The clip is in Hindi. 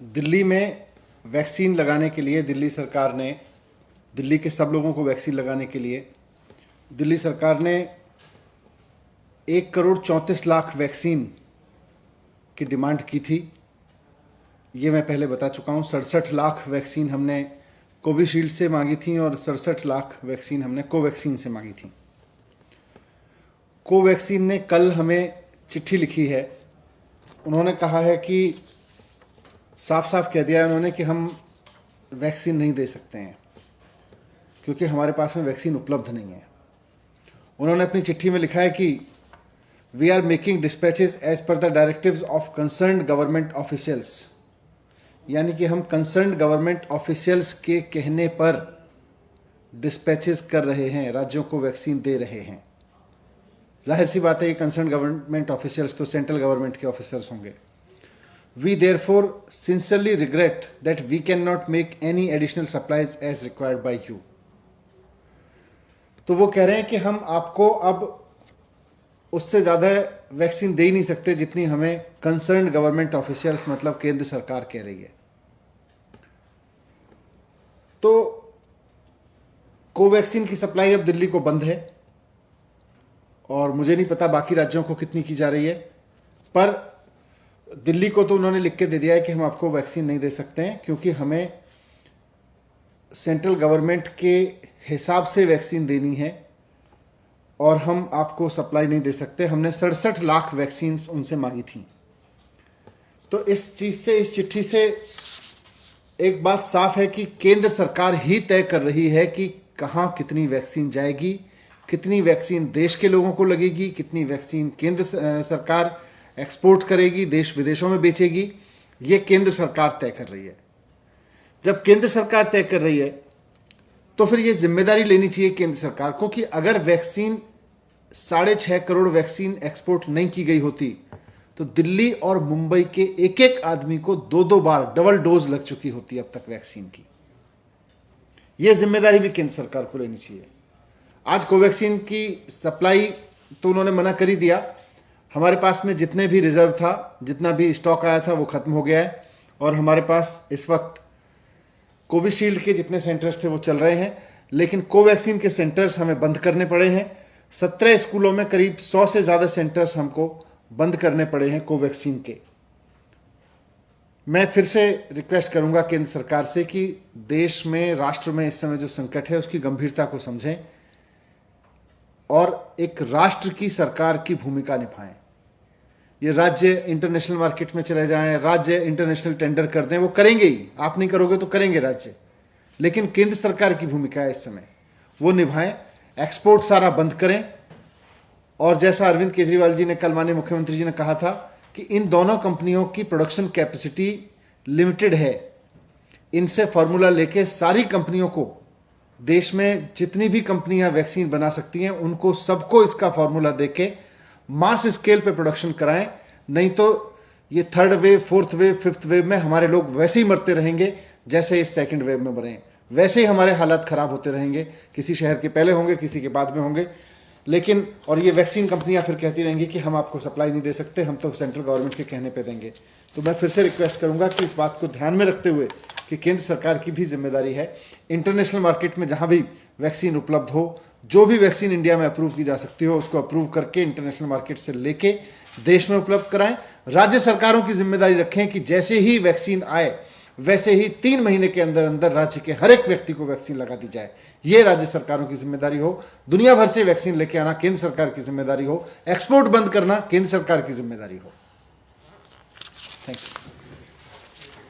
दिल्ली में वैक्सीन लगाने के लिए दिल्ली सरकार ने, दिल्ली के सब लोगों को वैक्सीन लगाने के लिए दिल्ली सरकार ने 1,34,00,000 वैक्सीन की डिमांड की थी। ये मैं पहले बता चुका हूँ। 67 लाख वैक्सीन हमने कोविशील्ड से मांगी थी और 67 लाख वैक्सीन हमने कोवैक्सीन से मांगी थी। कोवैक्सीन ने कल हमें चिट्ठी लिखी है। उन्होंने कहा है कि साफ साफ कह दिया है उन्होंने कि हम वैक्सीन नहीं दे सकते हैं क्योंकि हमारे पास में वैक्सीन उपलब्ध नहीं है। उन्होंने अपनी चिट्ठी में लिखा है कि we are making dispatches as per the directives of concerned government officials, यानी कि हम कंसर्न्ड गवर्नमेंट ऑफिशियल्स के कहने पर डिस्पैचेस कर रहे हैं, राज्यों को वैक्सीन दे रहे हैं। जाहिर सी बात है, ये कंसर्न्ड गवर्नमेंट ऑफिशियल्स तो सेंट्रल गवर्नमेंट के ऑफिसर्स होंगे। We therefore sincerely regret that we cannot make any additional supplies as required by you. तो वो कह रहे हैं कि हम आपको अब उससे ज़्यादा वैक्सीन दे ही नहीं सकते जितनी हमें कंसर्न्ड गवर्नमेंट ऑफिशियल्स मतलब केंद्र सरकार कह रही है। तो कोवैक्सीन की सप्लाई अब दिल्ली को बंद है और मुझे नहीं पता बाकी राज्यों को कितनी की जा रही है, पर दिल्ली को तो उन्होंने लिख के दे दिया है कि हम आपको वैक्सीन नहीं दे सकते हैं क्योंकि हमें सेंट्रल गवर्नमेंट के हिसाब से वैक्सीन देनी है और हम आपको सप्लाई नहीं दे सकते। हमने 67 लाख वैक्सीन उनसे मांगी थी। तो इस चीज से, इस चिट्ठी से एक बात साफ है कि केंद्र सरकार ही तय कर रही है कि कहां कितनी वैक्सीन जाएगी, कितनी वैक्सीन देश के लोगों को लगेगी, कितनी वैक्सीन केंद्र सरकार एक्सपोर्ट करेगी, देश विदेशों में बेचेगी। ये केंद्र सरकार तय कर रही है। जब केंद्र सरकार तय कर रही है तो फिर ये जिम्मेदारी लेनी चाहिए केंद्र सरकार को कि अगर वैक्सीन 6.5 करोड़ वैक्सीन एक्सपोर्ट नहीं की गई होती तो दिल्ली और मुंबई के एक एक आदमी को 2-2 बार डबल डोज लग चुकी होती अब तक वैक्सीन की। यह जिम्मेदारी भी केंद्र सरकार को लेनी चाहिए। आज कोवैक्सीन की सप्लाई तो उन्होंने मना कर ही दिया। हमारे पास में जितने भी रिजर्व था, जितना भी स्टॉक आया था वो खत्म हो गया है और हमारे पास इस वक्त कोविशील्ड के जितने सेंटर्स थे वो चल रहे हैं, लेकिन कोवैक्सीन के सेंटर्स हमें बंद करने पड़े हैं। 17 स्कूलों में करीब 100 से ज़्यादा सेंटर्स हमको बंद करने पड़े हैं कोवैक्सीन के। मैं फिर से रिक्वेस्ट करूंगा केंद्र सरकार से कि देश में, राष्ट्र में इस समय जो संकट है उसकी गंभीरता को समझें और एक राष्ट्र की सरकार की भूमिका निभाएं। ये राज्य इंटरनेशनल मार्केट में चले जाएं, राज्य इंटरनेशनल टेंडर कर दें, वो करेंगे ही। आप नहीं करोगे तो करेंगे राज्य, लेकिन केंद्र सरकार की भूमिका है इस समय, वो निभाएं। एक्सपोर्ट सारा बंद करें और जैसा अरविंद केजरीवाल जी ने कल, माननीय मुख्यमंत्री जी ने कहा था कि इन दोनों कंपनियों की प्रोडक्शन कैपेसिटी लिमिटेड है, इनसे फॉर्मूला लेके सारी कंपनियों को, देश में जितनी भी कंपनियां वैक्सीन बना सकती हैं उनको सबको इसका फॉर्मूला देके मास स्केल पे प्रोडक्शन कराएं। नहीं तो ये 3rd wave, 4th wave, 5th wave में हमारे लोग वैसे ही मरते रहेंगे जैसे इस 2nd वेव में मरे हैं। वैसे ही हमारे हालात खराब होते रहेंगे, किसी शहर के पहले होंगे, किसी के बाद में होंगे। लेकिन और ये वैक्सीन कंपनियां फिर कहती रहेंगी कि हम आपको सप्लाई नहीं दे सकते, हम तो सेंट्रल गवर्नमेंट के कहने पे देंगे। तो मैं फिर से रिक्वेस्ट करूंगा कि इस बात को ध्यान में रखते हुए कि केंद्र सरकार की भी जिम्मेदारी है, इंटरनेशनल मार्केट में जहां भी वैक्सीन उपलब्ध हो, जो भी वैक्सीन इंडिया में अप्रूव की जा सकती हो उसको अप्रूव करके इंटरनेशनल मार्केट से लेके देश में उपलब्ध कराएं। राज्य सरकारों की जिम्मेदारी रखें कि जैसे ही वैक्सीन आए वैसे ही 3 महीने के अंदर अंदर राज्य के हर एक व्यक्ति को वैक्सीन लगा दी जाए। यह राज्य सरकारों की जिम्मेदारी हो। दुनिया भर से वैक्सीन लेके आना केंद्र सरकार की जिम्मेदारी हो। एक्सपोर्ट बंद करना केंद्र सरकार की जिम्मेदारी हो। Thank you.